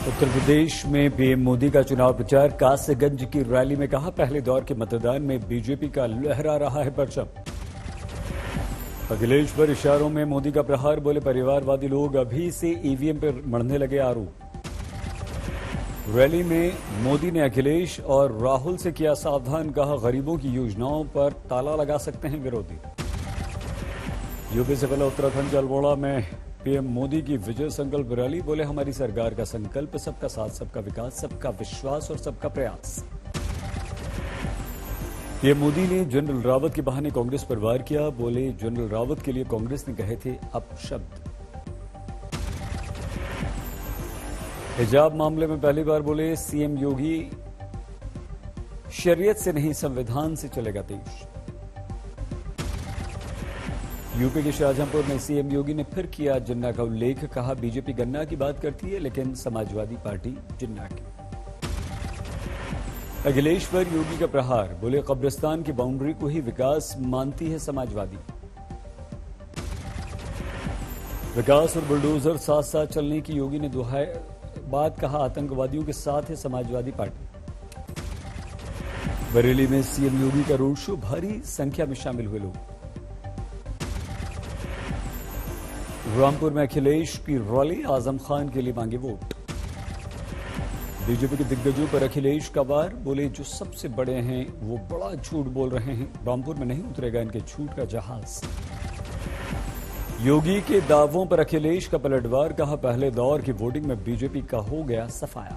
उत्तर प्रदेश में पीएम मोदी का चुनाव प्रचार। कासगंज की रैली में कहा, पहले दौर के मतदान में बीजेपी का लहरा रहा है परचम। अखिलेश पर इशारों में मोदी का प्रहार, बोले परिवारवादी लोग अभी से ईवीएम पर मढ़ने लगे आरोप। रैली में मोदी ने अखिलेश और राहुल से किया सावधान, कहा गरीबों की योजनाओं पर ताला लगा सकते हैं विरोधी। यूपी से पहले उत्तराखंड अल्मोड़ा में पीएम मोदी की विजय संकल्प रैली, बोले हमारी सरकार का संकल्प सबका साथ, सबका विकास, सबका विश्वास और सबका प्रयास। पीएम मोदी ने जनरल रावत के बहाने कांग्रेस पर वार किया, बोले जनरल रावत के लिए कांग्रेस ने कहे थे अपशब्द। हिजाब मामले में पहली बार बोले सीएम योगी, शरीयत से नहीं संविधान से चलेगा देश। यूपी के शाहजहांपुर में सीएम योगी ने फिर किया जिन्ना का उल्लेख, कहा बीजेपी गन्ना की बात करती है लेकिन समाजवादी पार्टी जिन्ना की। अखिलेश पर योगी का प्रहार, बोले कब्रिस्तान की बाउंड्री को ही विकास मानती है समाजवादी। विकास और बुलडोजर साथ साथ चलने की योगी ने दोहराई बात, कहा आतंकवादियों के साथ है समाजवादी पार्टी। बरेली में सीएम योगी का रोड शो, भारी संख्या में शामिल हुए लोग। रामपुर में अखिलेश की रैली, आजम खान के लिए मांगे वोट। बीजेपी के दिग्गजों पर अखिलेश का वार, बोले जो सबसे बड़े हैं वो बड़ा झूठ बोल रहे हैं, रामपुर में नहीं उतरेगा इनके झूठ का जहाज। योगी के दावों पर अखिलेश का पलटवार, कहा पहले दौर की वोटिंग में बीजेपी का हो गया सफाया।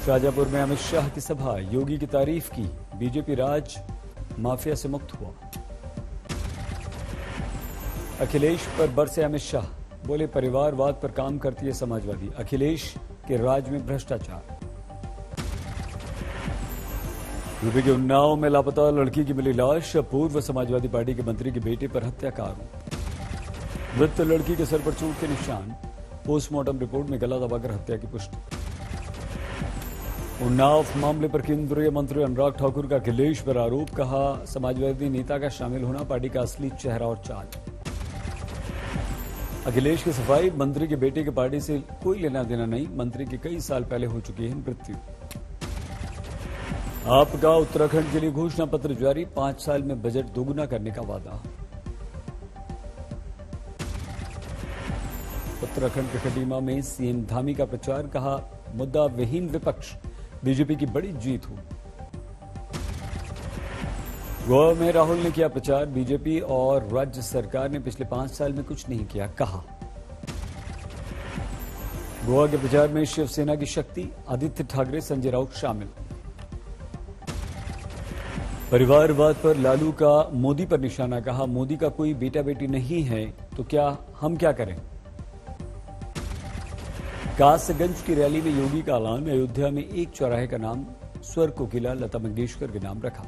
शाहजहांपुर में अमित शाह की सभा, योगी की तारीफ की, बीजेपी राज माफिया से मुक्त हुआ। अखिलेश पर बरसे अमित शाह, बोले परिवारवाद पर काम करती है समाजवादी, अखिलेश के राज में भ्रष्टाचार। यूपी के उन्नाव में लापता लड़की की मिली लाश, पूर्व समाजवादी पार्टी के मंत्री के बेटे पर हत्या का आरोप। मृत लड़की के सर पर चोट के निशान, पोस्टमार्टम रिपोर्ट में गला दबाकर हत्या की पुष्टि। उन्नाव मामले पर केंद्रीय मंत्री अनुराग ठाकुर का अखिलेश पर आरोप, कहा समाजवादी नेता का शामिल होना पार्टी का असली चेहरा और चाल। अखिलेश की सफाई, मंत्री के बेटे के पार्टी से कोई लेना देना नहीं, मंत्री की कई साल पहले हो चुकी है मृत्यु। आपका उत्तराखंड के लिए घोषणा पत्र जारी, 5 साल में बजट दोगुना करने का वादा। उत्तराखंड के खटीमा में सीएम धामी का प्रचार, कहा मुद्दा विहीन विपक्ष बीजेपी की बड़ी जीत हो। गोवा में राहुल ने किया प्रचार, बीजेपी और राज्य सरकार ने पिछले 5 साल में कुछ नहीं किया, कहा। गोवा के प्रचार में शिवसेना की शक्ति, आदित्य ठाकरे, संजय राउत शामिल। परिवारवाद पर लालू का मोदी पर निशाना, कहा मोदी का कोई बेटा बेटी नहीं है तो क्या हम क्या करें। कासगंज की रैली में योगी का ऐलान, अयोध्या में एक चौराहे का नाम स्वर कोकिला लता मंगेशकर के नाम रखा।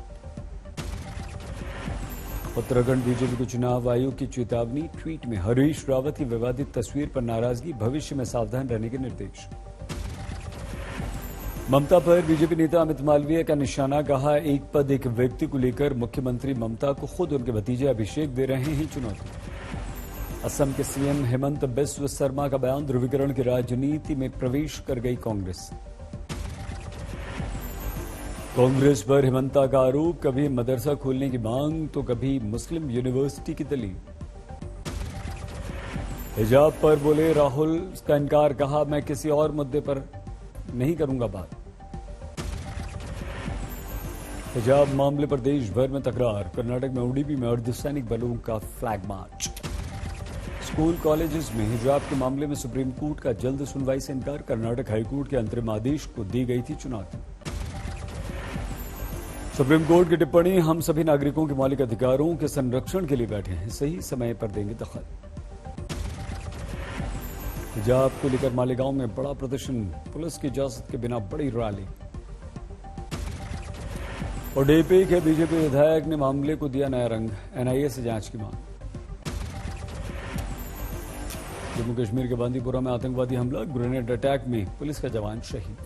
उत्तराखंड बीजेपी को चुनाव आयोग की चेतावनी, ट्वीट में हरीश रावत की विवादित तस्वीर पर नाराजगी, भविष्य में सावधान रहने के निर्देश। ममता पर बीजेपी नेता अमित मालवीय का निशाना, कहा एक पद एक व्यक्ति को लेकर मुख्यमंत्री ममता को खुद उनके भतीजे अभिषेक दे रहे हैं चुनौती। असम के सीएम हेमंत बिस्व शर्मा का बयान, ध्रुवीकरण की राजनीति में प्रवेश कर गई कांग्रेस। कांग्रेस पर हेमंता का आरोप, कभी मदरसा खोलने की मांग तो कभी मुस्लिम यूनिवर्सिटी की दलील। हिजाब पर बोले राहुल का इनकार, कहा मैं किसी और मुद्दे पर नहीं करूंगा बात। हिजाब मामले पर देश भर में तकरार, कर्नाटक में उडुपी में अर्धसैनिक बलों का फ्लैग मार्च। स्कूल कॉलेजेस में हिजाब के मामले में सुप्रीम कोर्ट का जल्द सुनवाई से इनकार, कर्नाटक हाईकोर्ट के अंतरिम आदेश को दी गई थी चुनौती। सुप्रीम कोर्ट की टिप्पणी, हम सभी नागरिकों के मौलिक अधिकारों के संरक्षण के लिए बैठे हैं, सही समय पर देंगे दखल। हिजाब को लेकर मालेगांव में बड़ा प्रदर्शन, पुलिस की इजाजत के बिना बड़ी रैली। ओडीपी के बीजेपी विधायक ने मामले को दिया नया रंग, एनआईए से जांच की मांग। जम्मू कश्मीर के बांदीपुरा में आतंकवादी हमला, ग्रेनेड अटैक में पुलिस का जवान शहीद।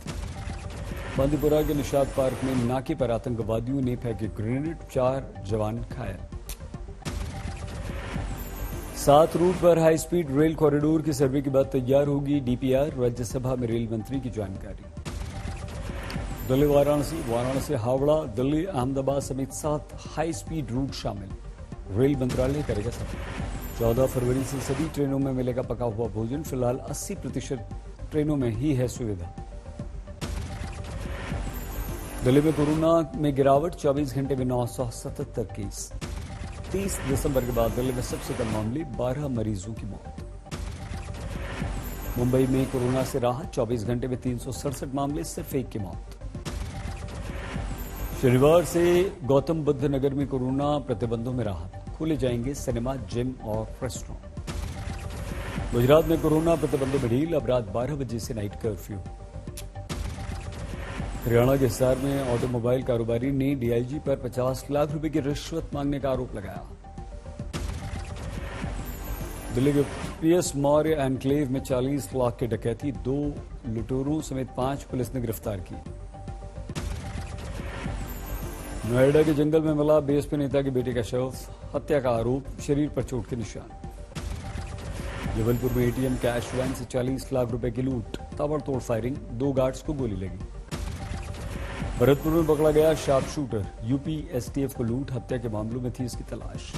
बांदीपुरा के निशाद पार्क में नाके पर आतंकवादियों ने फेंके ग्रेनेड, 4 जवान घायल। 7 रूट पर हाई स्पीड रेल कॉरिडोर की सर्वे के बाद तैयार होगी डीपीआर, राज्यसभा में रेल मंत्री की जानकारी। दिल्ली वाराणसी, वाराणसी हावड़ा, दिल्ली अहमदाबाद समेत 7 हाई स्पीड रूट शामिल, रेल मंत्रालय करेगा सर्वे। 14 फरवरी से सभी ट्रेनों में मिलेगा पका हुआ भोजन, फिलहाल 80% ट्रेनों में ही है सुविधा। दिल्ली में कोरोना में गिरावट, 24 घंटे में 977 केस। 30 दिसंबर के बाद दिल्ली में सबसे कम मामले, 12 मरीजों की मौत। मुंबई में कोरोना से राहत, 24 घंटे में 367 मामले, सिर्फ 1 की मौत। शनिवार से गौतम बुद्ध नगर में कोरोना प्रतिबंधों में राहत, खोले जाएंगे सिनेमा, जिम और रेस्टोरेंट। गुजरात में कोरोना प्रतिबंधों में ढील, अब रात 12 बजे से नाइट कर्फ्यू। हरियाणा के हिसार में ऑटोमोबाइल कारोबारी ने डीआईजी पर 50 लाख रुपए की रिश्वत मांगने का आरोप लगाया। दिल्ली के पीएस मौर्य एनक्लेव में 40 लाख की डकैती, 2 लुटेरों समेत 5 पुलिस ने गिरफ्तार की। नोएडा के जंगल में मिला बीएसपी नेता के बेटे का शव, हत्या का आरोप, शरीर पर चोट के निशान। जबलपुर में एटीएम कैश वैन से 40 लाख रुपए की लूट, ताबड़तोड़ फायरिंग, 2 गार्ड्स को गोली लगी। भरतपुर में पकड़ा गया शार्प शूटर, यूपी एसटीएफ को लूट हत्या के मामलों में थी इसकी तलाश।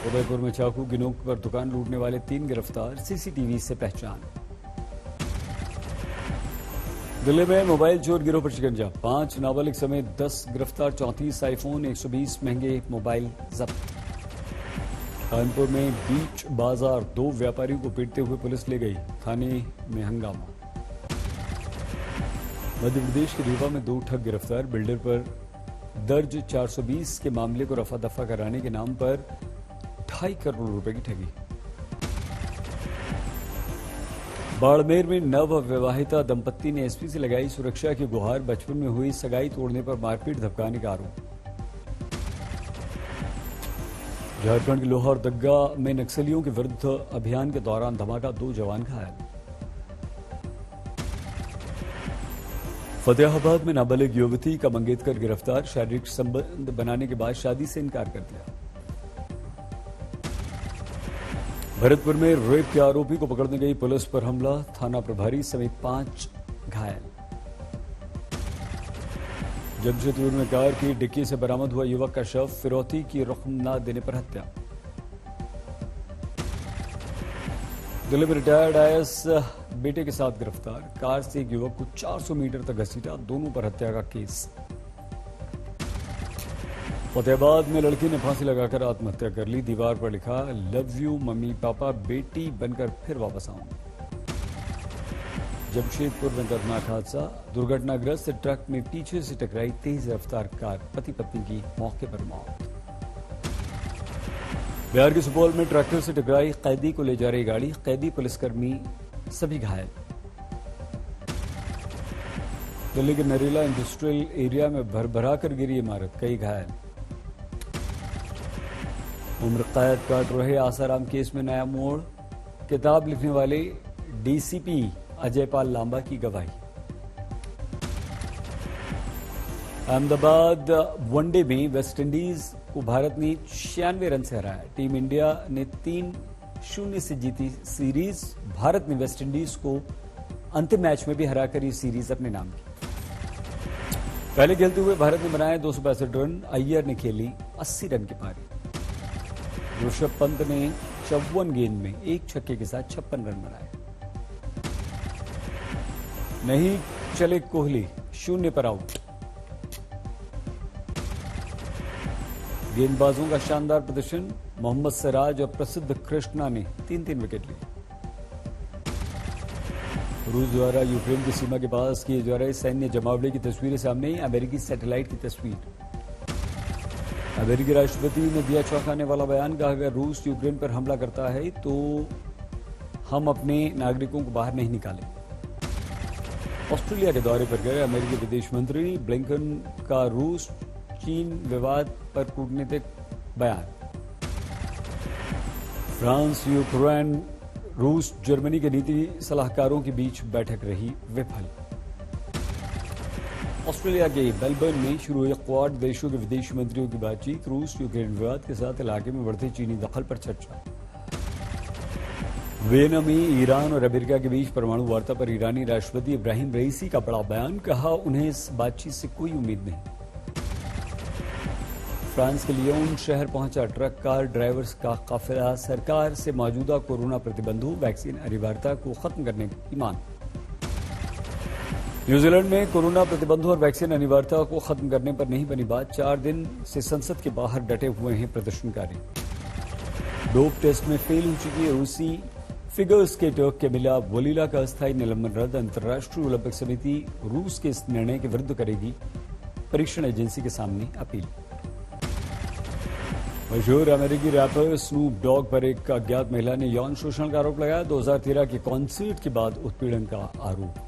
उदयपुर में चाकू की नोक पर दुकान लूटने वाले 3 गिरफ्तार, सीसीटीवी से पहचान। दिल्ली में मोबाइल चोर गिरोह पर शिकंजा, 5 नाबालिग समेत 10 गिरफ्तार, 34 आईफोन, 120 महंगे मोबाइल जब्त। कानपुर में बीच बाजार 2 व्यापारियों को पीटते हुए पुलिस ले गई, थाने में हंगामा। मध्य प्रदेश के रीवा में 2 ठग गिरफ्तार, बिल्डर पर दर्ज 420 के मामले को रफा दफा कराने के नाम पर 2.5 करोड़ रुपए की ठगी। बाड़मेर में नव विवाहिता दंपत्ति ने एसपी से लगाई सुरक्षा की गुहार, बचपन में हुई सगाई तोड़ने पर मारपीट धमकाने का आरोप। झारखंड के लोहार दग्गा में नक्सलियों के विरुद्ध अभियान के दौरान धमाका, 2 जवान घायल। फतेहाबाद में नाबालिग युवती का मंगेतर गिरफ्तार, शारीरिक संबंध बनाने के बाद शादी से इनकार कर दिया। भरतपुर में रेप के आरोपी को पकड़ने गई पुलिस पर हमला, थाना प्रभारी समेत 5 घायल। जमशेदपुर में कार की डिक्की से बरामद हुआ युवक का शव, फिरौती की रकम न देने पर हत्या। दिल्ली में रिटायर्ड आईएएस बेटे के साथ गिरफ्तार, कार से एक युवक को 400 मीटर तक घसीटा, दोनों पर हत्या का केस। फतेहाबाद में लड़की ने फांसी लगाकर आत्महत्या कर ली, दीवार पर लिखा लव यू मम्मी पापा, बेटी बनकर फिर वापस आऊंगी। जमशेदपुर में दर्दनाक हादसा, दुर्घटनाग्रस्त ट्रक में पीछे से टकराई तेज रफ्तार कार, पति पत्नी की मौके पर मौत। बिहार के सुपौल में ट्रैक्टर से टकराई कैदी को ले जा रही गाड़ी, कैदी पुलिसकर्मी सभी घायल। दिल्ली के नरेला इंडस्ट्रियल एरिया में भरभरा कर गिरी इमारत, कई घायल। उम्र कैद काट रहे आसाराम केस में नया मोड़, किताब लिखने वाले डीसीपी अजयपाल लांबा की गवाही। अहमदाबाद वनडे में वेस्टइंडीज को भारत ने 96 रन से हराया, टीम इंडिया ने 3-0 से जीती सीरीज। भारत ने वेस्टइंडीज को अंतिम मैच में भी हराकर ये सीरीज अपने नाम की। पहले खेलते हुए भारत ने बनाए 265 रन, अय्यर ने खेली 80 रन की पारी। ऋषभ पंत ने 54 गेंद में 1 छक्के के साथ 56 रन बनाए। नहीं चले कोहली, 0 पर आउट। गेंदबाजों का शानदार प्रदर्शन, मोहम्मद सिराज और प्रसिद्ध कृष्णा ने 3-3 विकेट लिए। रूस द्वारा यूक्रेन की सीमा के पास किए जा रहे सैन्य जमावड़े की तस्वीरें सामने, अमेरिकी सैटेलाइट की तस्वीर। अमेरिकी राष्ट्रपति ने दिया चौंकाने वाला बयान, कहा अगर रूस यूक्रेन पर हमला करता है तो हम अपने नागरिकों को बाहर नहीं निकालेंगे। ऑस्ट्रेलिया के दौरे पर गए अमेरिकी विदेश मंत्री ब्लिंकन का रूस चीन विवाद पर कूटनीतिक बयान। फ्रांस, यूक्रेन, रूस, जर्मनी के नीति सलाहकारों के बीच बैठक रही विफल। ऑस्ट्रेलिया के मेलबर्न में शुरू हुई क्वाड देशों के विदेश मंत्रियों की बातचीत। रूस यूक्रेन विवाद के साथ इलाके में बढ़ते चीनी दखल पर चर्चा। वियना में ईरान और अमेरिका के बीच परमाणु वार्ता पर ईरानी राष्ट्रपति इब्राहिम रईसी का बड़ा बयान। कहा, उन्हें इस बातचीत से कोई उम्मीद नहीं। फ्रांस के लियोन शहर पहुंचा ट्रक कार ड्राइवर्स का काफिला। सरकार से मौजूदा कोरोना प्रतिबंधों, वैक्सीन अनिवार्यता को खत्म करने की मांग। न्यूजीलैंड में कोरोना प्रतिबंधों और वैक्सीन अनिवार्यता को खत्म करने पर नहीं बनी बात। 4 दिन से संसद के बाहर डटे हुए हैं प्रदर्शनकारी। डोप टेस्ट में फेल हो चुकी है रूसी फिगर स्केटर कैमिला वोलिना का अस्थायी निलंबन रद्द। अंतर्राष्ट्रीय ओलंपिक समिति रूस के इस निर्णय के विरुद्ध करेगी परीक्षण एजेंसी के सामने अपील। मशहूर अमेरिकी रैपर स्नूप डॉग पर एक अज्ञात महिला ने यौन शोषण का आरोप लगाया। 2013 के कॉन्सर्ट के बाद उत्पीड़न का आरोप।